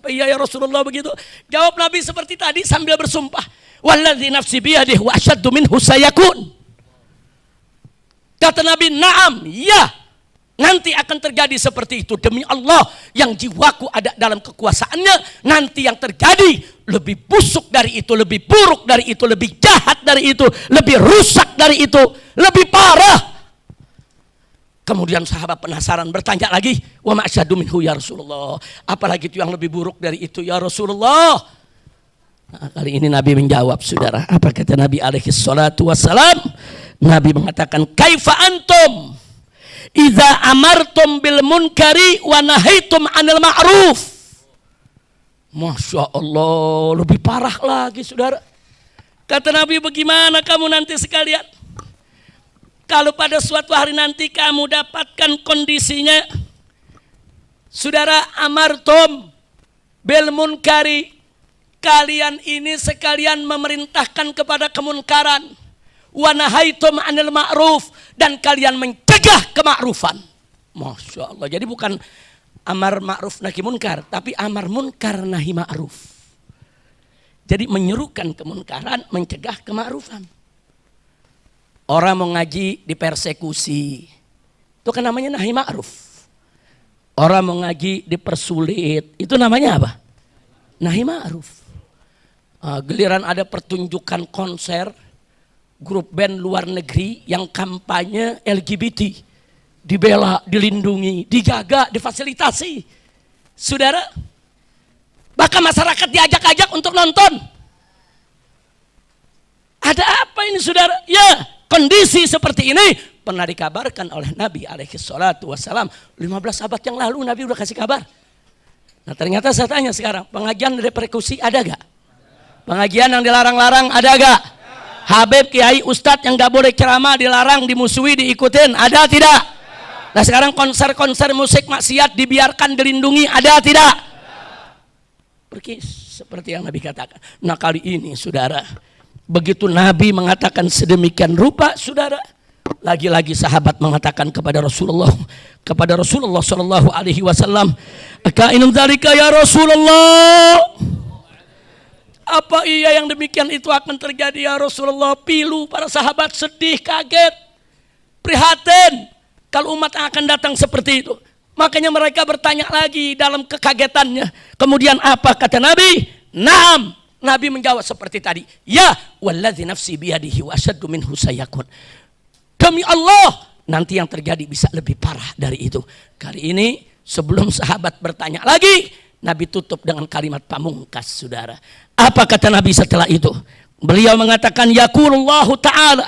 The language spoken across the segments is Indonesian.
Apa iya ya Rasulullah begitu? Jawab Nabi seperti tadi sambil bersumpah. Walladzi nafsi biyadihi wa asyaddu minhu sayakun. Kata Nabi, na'am, ya. Nanti akan terjadi seperti itu. Demi Allah yang jiwaku ada dalam kekuasaannya. Nanti yang terjadi lebih busuk dari itu, lebih buruk dari itu, lebih jahat dari itu, lebih rusak dari itu, lebih parah. Kemudian sahabat penasaran bertanya lagi, wa ma asyaddu minhu ya Rasulullah. Apalagi itu yang lebih buruk dari itu ya Rasulullah. Nah, kali ini Nabi menjawab, saudara. Apa kata Nabi alaihi salatu wassalam? Nabi mengatakan, kaifa antum idza amartum bil munkari wa nahaitum 'anil ma'ruf. Masya Allah, lebih parah lagi, saudara. Kata Nabi, bagaimana kamu nanti sekalian? Kalau pada suatu hari nanti kamu dapatkan kondisinya, saudara, amartum bil munkari, kalian ini sekalian memerintahkan kepada kemunkaran, wa nahaitum 'anil ma'ruf, dan kalian mencegah kemakrufan. Masya Allah. Jadi bukan amar ma'ruf nahi munkar, tapi amar munkar nahi ma'ruf. Jadi menyerukan kemunkaran, mencegah kemakrufan. Orang mau ngaji dipersekusi, itu kan namanya nahi ma'ruf. Orang mau ngaji dipersulit, itu namanya apa? Nahi ma'ruf. Giliran ada pertunjukan konser grup band luar negeri yang kampanye LGBT, dibela, dilindungi, dijaga, difasilitasi, saudara. Bahkan masyarakat diajak-ajak untuk nonton. Ada apa ini, saudara? Ya, kondisi seperti ini pernah dikabarkan oleh Nabi alaihi salatu wassalam 15 abad yang lalu. Nabi udah kasih kabar. Nah, ternyata saya tanya sekarang, pengajian reperkusi ada gak? Pengajian yang dilarang-larang ada gak? Habib, kiai, ustadz yang gak boleh ceramah dilarang, dimusuhi, diikutin, ada tidak? Nah sekarang konser-konser musik maksiat dibiarkan, dilindungi, ada tidak? Pergi seperti yang Nabi katakan. Nah kali ini, saudara, begitu Nabi mengatakan sedemikian rupa, saudara, lagi-lagi sahabat mengatakan kepada Rasulullah Shallallahu Alaihi Wasallam, "Kainun dzalika ya Rasulullah." Apa iya yang demikian itu akan terjadi ya Rasulullah? Pilu para sahabat, sedih, kaget, prihatin kalau umat akan datang seperti itu. Makanya mereka bertanya lagi dalam kekagetannya. Kemudian apa kata Nabi? Naam. Nabi menjawab seperti tadi. Ya, walladzi nafsi biyadihi wa asyaddu minhu sayakun. Demi Allah, nanti yang terjadi bisa lebih parah dari itu. Kali ini sebelum sahabat bertanya lagi, Nabi tutup dengan kalimat pamungkas, saudara. Apa kata Nabi setelah itu? Beliau mengatakan, yaqulullahu ta'ala,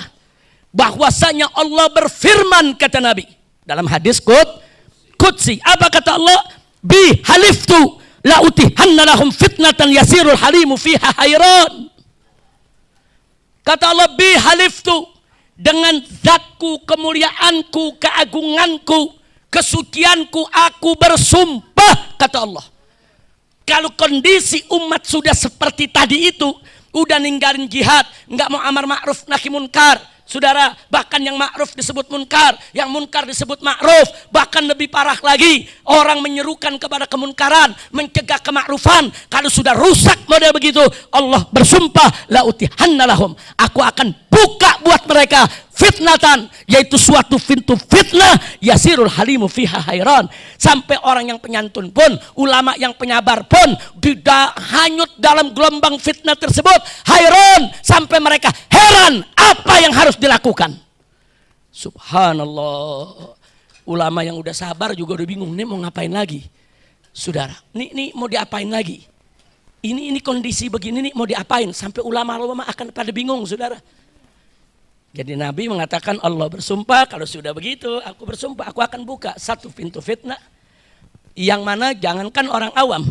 bahwasanya Allah berfirman, kata Nabi dalam hadis qudsi. Apa kata Allah? Bi haliftu la utihanna lahum fitnatan yasirul halimu fiha hayran. Kata Allah, bi haliftu, dengan zatku, kemuliaanku, keagunganku, kesucianku, aku bersumpah, kata Allah. Kalau kondisi umat sudah seperti tadi itu, udah ninggalin jihad, nggak mau amar ma'ruf nahi munkar, saudara, bahkan yang ma'ruf disebut munkar, yang munkar disebut ma'ruf, bahkan lebih parah lagi, orang menyerukan kepada kemunkaran, mencegah kemakrufan. Kalau sudah rusak model begitu, Allah bersumpah, la utihanna lahum, aku akan buka buat mereka fitnatan, yaitu suatu pintu fitnah, yasirul halimu fiha hayran, sampai orang yang penyantun pun, ulama yang penyabar pun tidak hanyut dalam gelombang fitnah tersebut, hayran, sampai mereka heran apa yang harus dilakukan. Subhanallah, ulama yang udah sabar juga udah bingung, nih mau ngapain lagi, saudara, ini mau diapain lagi, ini kondisi begini nih mau diapain, sampai ulama akan pada bingung, saudara. Jadi Nabi mengatakan, Allah bersumpah, kalau sudah begitu aku bersumpah, aku akan buka satu pintu fitnah, yang mana jangankan orang awam,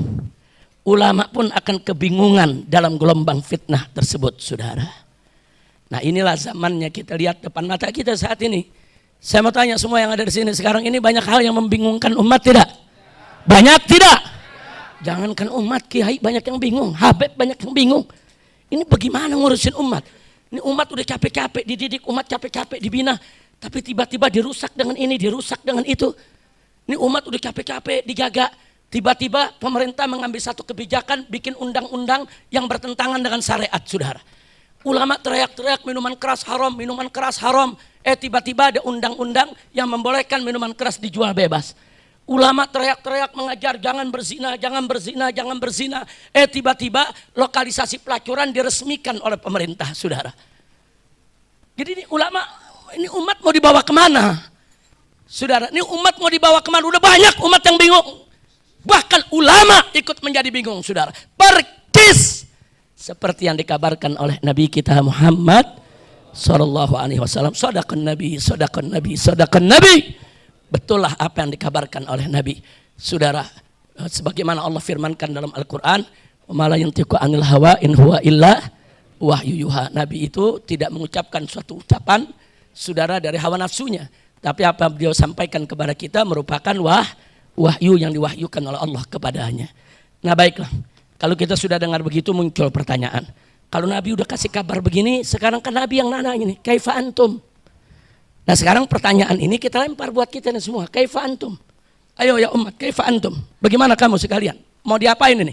ulama pun akan kebingungan dalam gelombang fitnah tersebut, saudara. Nah inilah zamannya, kita lihat depan mata kita saat ini. Saya mau tanya semua yang ada di sini sekarang ini, banyak hal yang membingungkan umat tidak? Banyak tidak? Jangankan umat, kiai banyak yang bingung, habib banyak yang bingung. Ini bagaimana ngurusin umat? Ini umat udah capek-capek dididik, umat capek-capek dibina, tapi tiba-tiba dirusak dengan ini, dirusak dengan itu. Ini umat udah capek-capek dijaga, Tiba-tiba pemerintah mengambil satu kebijakan, bikin undang-undang yang bertentangan dengan syariat, saudara. Ulama teriak-teriak minuman keras haram, minuman keras haram. Tiba-tiba ada undang-undang yang membolehkan minuman keras dijual bebas. Ulama teriak-teriak mengajar jangan berzina, jangan berzina, jangan berzina. Tiba-tiba lokalisasi pelacuran diresmikan oleh pemerintah, saudara. Jadi ini ulama, ini umat mau dibawa kemana? Saudara, ini umat mau dibawa kemana? Udah banyak umat yang bingung. Bahkan ulama ikut menjadi bingung, saudara. Perkis seperti yang dikabarkan oleh Nabi kita Muhammad Sallallahu Alaihi Wasallam. Sadaqan Nabi, sadaqan Nabi, sadaqan Nabi. Betul lah apa yang dikabarkan oleh Nabi, saudara. Sebagaimana Allah firmankan dalam Al-Quran, "Ma la yantiqu anil hawa in huwa illa wahyu yuha." Nabi itu tidak mengucapkan suatu ucapan, saudara, dari hawa nafsunya, tapi apa yang beliau sampaikan kepada kita merupakan wahyu yang diwahyukan oleh Allah kepadanya. Nah baiklah, kalau kita sudah dengar begitu muncul pertanyaan. Kalau Nabi udah kasih kabar begini, sekarang kan Nabi yang nanya ini, kaifa antum? Nah sekarang pertanyaan ini kita lempar buat kita nih semua, kaifa antum? Ayo ya umat, kaifa antum? Bagaimana kamu sekalian? Mau diapain ini?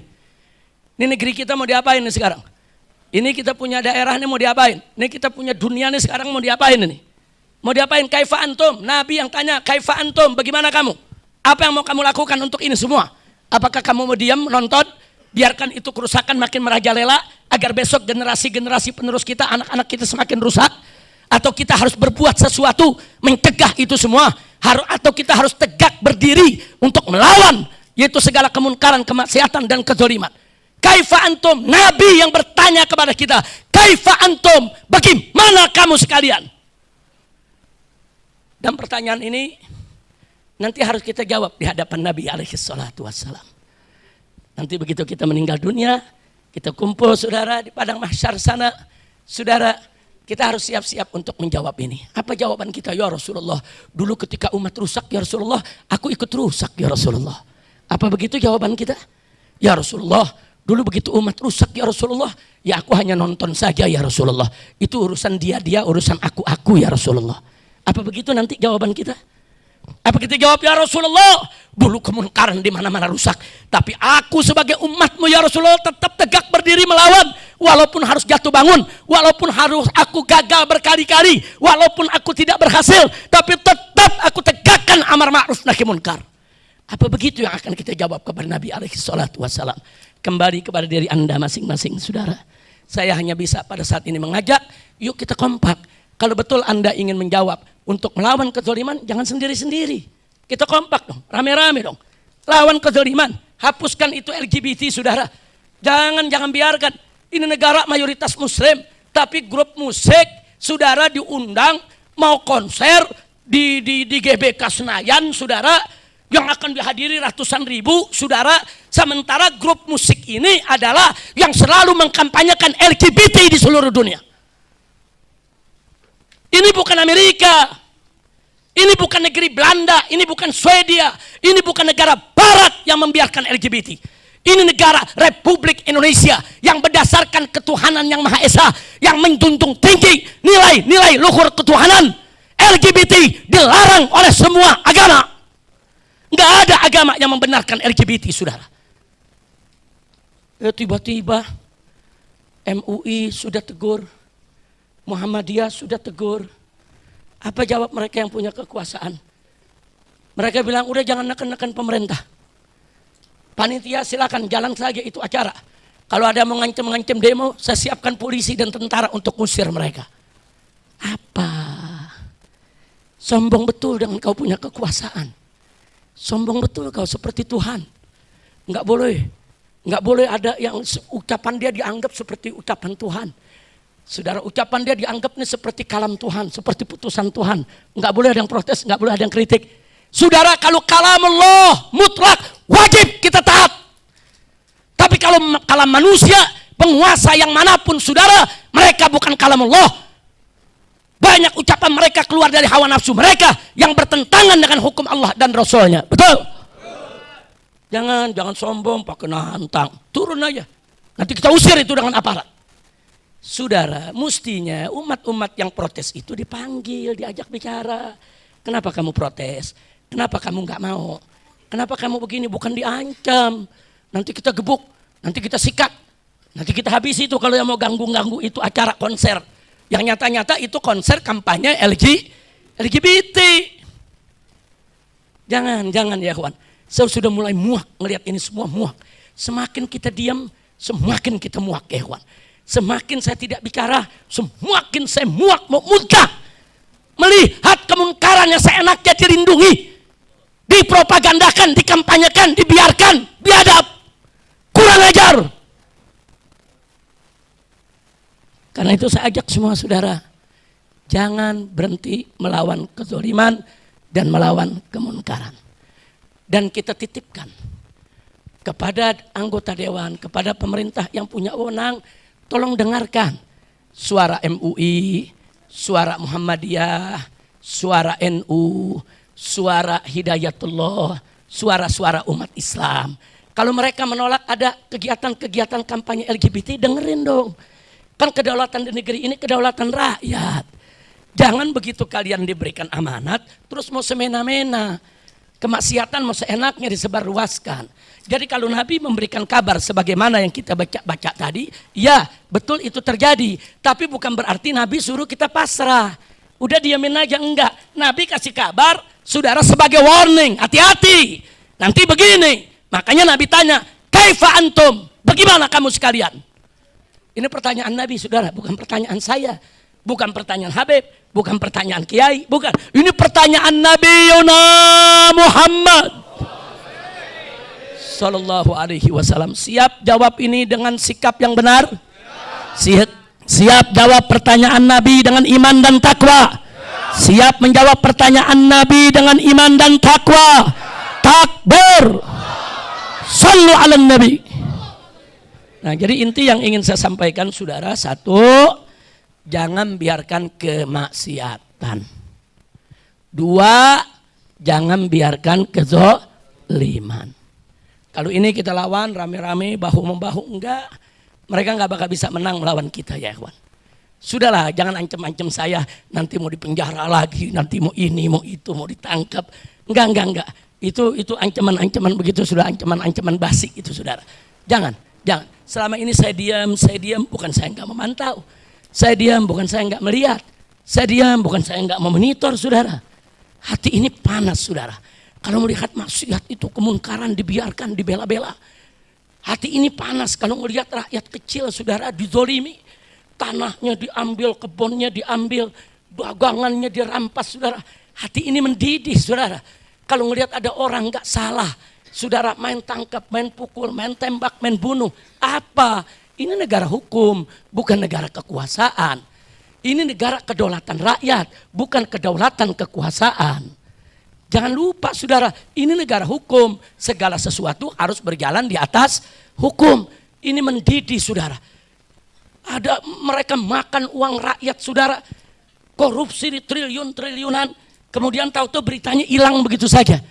Ini negeri kita mau diapain nih sekarang? Ini kita punya daerah nih mau diapain? Ini kita punya dunia nih sekarang mau diapain ini? Mau diapain? Kaifa antum? Nabi yang tanya, kaifa antum? Bagaimana kamu? Apa yang mau kamu lakukan untuk ini semua? Apakah kamu mau diam menonton? Biarkan itu kerusakan makin merajalela agar besok generasi-generasi penerus kita, anak-anak kita semakin rusak? Atau kita harus berbuat sesuatu mencegah itu semua? Atau kita harus tegak berdiri untuk melawan yaitu segala kemunkaran, kemaksiatan dan kezaliman? Kaifa antum? Nabi yang bertanya kepada kita, kaifa antum? Bagaimana kamu sekalian? Dan pertanyaan ini nanti harus kita jawab di hadapan Nabi alaihi salatu wassalam. Nanti begitu kita meninggal dunia, kita kumpul saudara di padang mahsyar sana, saudara, kita harus siap-siap untuk menjawab ini. Apa jawaban kita? Ya Rasulullah, dulu ketika umat rusak ya Rasulullah, aku ikut rusak ya Rasulullah. Apa begitu jawaban kita? Ya Rasulullah, dulu begitu umat rusak ya Rasulullah, ya aku hanya nonton saja ya Rasulullah. Itu urusan dia, urusan aku ya Rasulullah. Apa begitu nanti jawaban kita? Apa kita jawab, ya Rasulullah, dulu kemunkaran di mana-mana rusak, tapi aku sebagai umatmu ya Rasulullah tetap tegak berdiri melawan, walaupun harus jatuh bangun, walaupun harus aku gagal berkali-kali, walaupun aku tidak berhasil, tapi tetap aku tegakkan amar ma'ruf nahi munkar. Apa begitu yang akan kita jawab kepada Nabi alaihi salatu wassalam? Kembali kepada diri Anda masing-masing, saudara. Saya hanya bisa pada saat ini mengajak, yuk kita kompak. Kalau betul Anda ingin menjawab untuk melawan kezaliman, jangan sendiri-sendiri. Kita kompak dong, rame-rame dong. Lawan kezaliman, hapuskan itu LGBT, saudara. Jangan biarkan. Ini negara mayoritas muslim, tapi grup musik, saudara, diundang mau konser di GBK Senayan, saudara, yang akan dihadiri ratusan ribu, saudara. Sementara grup musik ini adalah yang selalu mengkampanyekan LGBT di seluruh dunia. Ini bukan Amerika, ini bukan negeri Belanda, ini bukan Swedia, ini bukan negara Barat yang membiarkan LGBT. Ini negara Republik Indonesia yang berdasarkan ketuhanan yang Maha Esa, yang menjunjung tinggi nilai-nilai luhur ketuhanan. LGBT dilarang oleh semua agama. Nggak ada agama yang membenarkan LGBT, saudara. Tiba-tiba MUI sudah tegur, Muhammadiyah sudah tegur. Apa jawab mereka yang punya kekuasaan? Mereka bilang, udah jangan neken-neken pemerintah. Panitia silakan jalan saja itu acara. Kalau ada mengancam demo, saya siapkan polisi dan tentara untuk usir mereka. Apa? Sombong betul dengan kau punya kekuasaan. Sombong betul kau seperti Tuhan. Enggak boleh ada yang ucapan dia dianggap seperti ucapan Tuhan. Saudara, ucapan dia dianggap nih seperti kalam Tuhan, seperti putusan Tuhan. Enggak boleh ada yang protes, enggak boleh ada yang kritik. Saudara, kalau kalam Allah mutlak wajib kita taat. Tapi kalau kalam manusia, penguasa yang manapun, saudara, mereka bukan kalam Allah. Banyak ucapan mereka keluar dari hawa nafsu mereka yang bertentangan dengan hukum Allah dan Rasulnya. Betul? Jangan sombong pakai nantang. Turun aja. Nanti kita usir itu dengan aparat. Saudara, mestinya umat-umat yang protes itu dipanggil, diajak bicara. Kenapa kamu protes? Kenapa kamu nggak mau? Kenapa kamu begini? Bukan diancam. Nanti kita gebuk, nanti kita sikat, nanti kita habisi itu kalau yang mau ganggu-ganggu itu acara konser. Yang nyata-nyata itu konser kampanye LGBT. Jangan ya kawan. Saya sudah mulai muak ngelihat ini semua muak. Semakin kita diam, semakin kita muak ya kawan. Semakin saya tidak bicara, semakin saya muak mau muntah. Melihat kemungkaran yang seenaknya dirindungi, dipropagandakan, dikampanyekan, dibiarkan, biadab, kurang ajar. Karena itu saya ajak semua saudara, jangan berhenti melawan kezaliman dan melawan kemunkaran. Dan kita titipkan kepada anggota dewan, kepada pemerintah yang punya wewenang, tolong dengarkan suara MUI, suara Muhammadiyah, suara NU, suara Hidayatullah, suara-suara umat Islam. Kalau mereka menolak ada kegiatan-kegiatan kampanye LGBT, dengerin dong. Kan kedaulatan di negeri ini kedaulatan rakyat. Jangan begitu kalian diberikan amanat, terus mau semena-mena. Kemaksiatan mau seenaknya disebarluaskan. Jadi kalau Nabi memberikan kabar sebagaimana yang kita baca tadi, ya betul itu terjadi. Tapi bukan berarti Nabi suruh kita pasrah. Udah diamin aja, enggak. Nabi kasih kabar, saudara, sebagai warning, hati-hati. Nanti begini, makanya Nabi tanya, kaifa antum? Bagaimana kamu sekalian? Ini pertanyaan Nabi, saudara, bukan pertanyaan saya. Bukan pertanyaan Habib, bukan pertanyaan Kiai, bukan. Ini pertanyaan Nabi Yuna Muhammad Sallallahu Alaihi Wasallam. Siap jawab ini dengan sikap yang benar? Siap jawab pertanyaan Nabi dengan iman dan takwa? Siap menjawab pertanyaan Nabi dengan iman dan takwa? Takbir. Sallu ala Nabi. Nah, jadi inti yang ingin saya sampaikan saudara, satu, jangan biarkan kemaksiatan. Dua, jangan biarkan kezaliman. Kalau ini kita lawan rame-rame, bahu-membahu, enggak, mereka enggak bakal bisa menang melawan kita ya kawan. Sudahlah, jangan ancam-ancam saya, nanti mau dipenjara lagi, nanti mau ini, mau itu, mau ditangkap. Enggak. Itu ancaman-ancaman begitu, sudah ancaman-ancaman basi itu saudara. Jangan. Selama ini saya diam, bukan saya enggak memantau. Saya diam, bukan saya enggak melihat. Saya diam, bukan saya enggak memonitor saudara. Hati ini panas saudara. Kalau melihat maksiat itu, kemungkaran dibiarkan, dibela-bela. Hati ini panas kalau melihat rakyat kecil saudara dizolimi. Tanahnya diambil, kebunnya diambil, dagangannya dirampas saudara. Hati ini mendidih saudara. Kalau melihat ada orang enggak salah, saudara, main tangkap, main pukul, main tembak, main bunuh. Apa? Ini negara hukum, bukan negara kekuasaan. Ini negara kedaulatan rakyat, bukan kedaulatan kekuasaan. Jangan lupa saudara, ini negara hukum. Segala sesuatu harus berjalan di atas hukum. Ini mendidih saudara. Ada mereka makan uang rakyat saudara. Korupsi di triliun-triliunan. Kemudian tahu-tahu beritanya hilang begitu saja.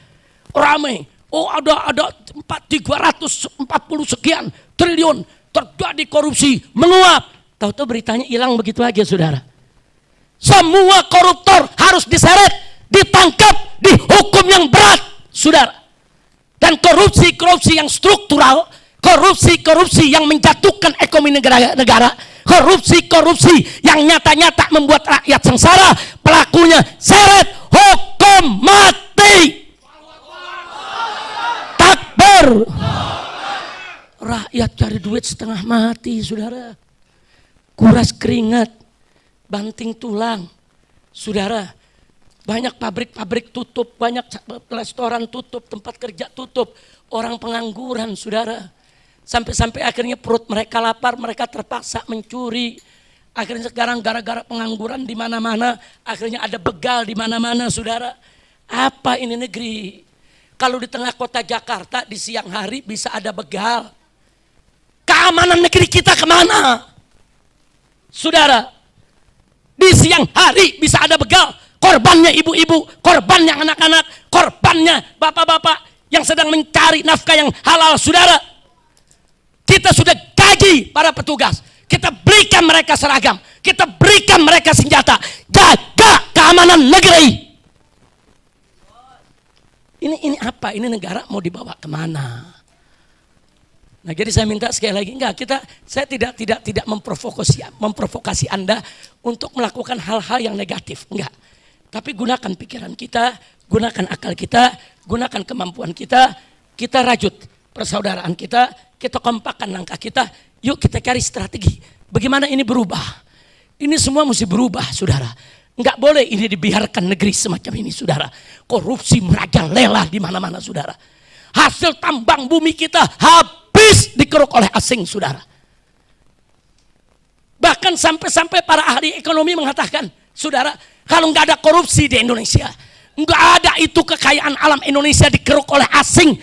Ramai. Oh ada 340 sekian triliun terjadi korupsi, menguap. Tahu-tahu beritanya hilang begitu aja saudara. Semua koruptor harus diseret, ditangkap, dihukum yang berat saudara. Dan korupsi yang struktural, korupsi yang menjatuhkan ekonomi negara, korupsi yang nyata-nyata membuat rakyat sengsara, pelakunya seret, hukum mati. Takbir. Rakyat cari duit setengah mati saudara. Kuras keringat, banting tulang saudara. Banyak pabrik-pabrik tutup, banyak restoran tutup, tempat kerja tutup, orang pengangguran saudara. Sampai akhirnya perut mereka lapar, mereka terpaksa mencuri. Akhirnya sekarang gara-gara pengangguran di mana-mana, akhirnya ada begal di mana-mana saudara. Apa ini negeri? Kalau di tengah kota Jakarta di siang hari bisa ada begal, keamanan negeri kita kemana? Saudara, di siang hari bisa ada begal, korbannya ibu-ibu, korbannya anak-anak, korbannya bapak-bapak yang sedang mencari nafkah yang halal saudara. Kita sudah gaji para petugas, kita berikan mereka seragam, kita berikan mereka senjata, jaga keamanan negeri. Ini apa? Ini negara mau dibawa kemana? Nah, jadi saya minta sekali lagi, saya tidak memprovokasi Anda untuk melakukan hal-hal yang negatif, enggak. Tapi gunakan pikiran kita, gunakan akal kita, gunakan kemampuan kita rajut persaudaraan kita kompakkan langkah kita, yuk kita cari strategi. Bagaimana ini berubah? Ini semua mesti berubah, saudara. Enggak boleh ini dibiarkan negeri semacam ini, saudara. Korupsi merajalela di mana-mana, saudara. Hasil tambang bumi kita habis dikeruk oleh asing, saudara. Bahkan sampai para ahli ekonomi mengatakan, saudara, kalau nggak ada korupsi di Indonesia, nggak ada itu kekayaan alam Indonesia dikeruk oleh asing,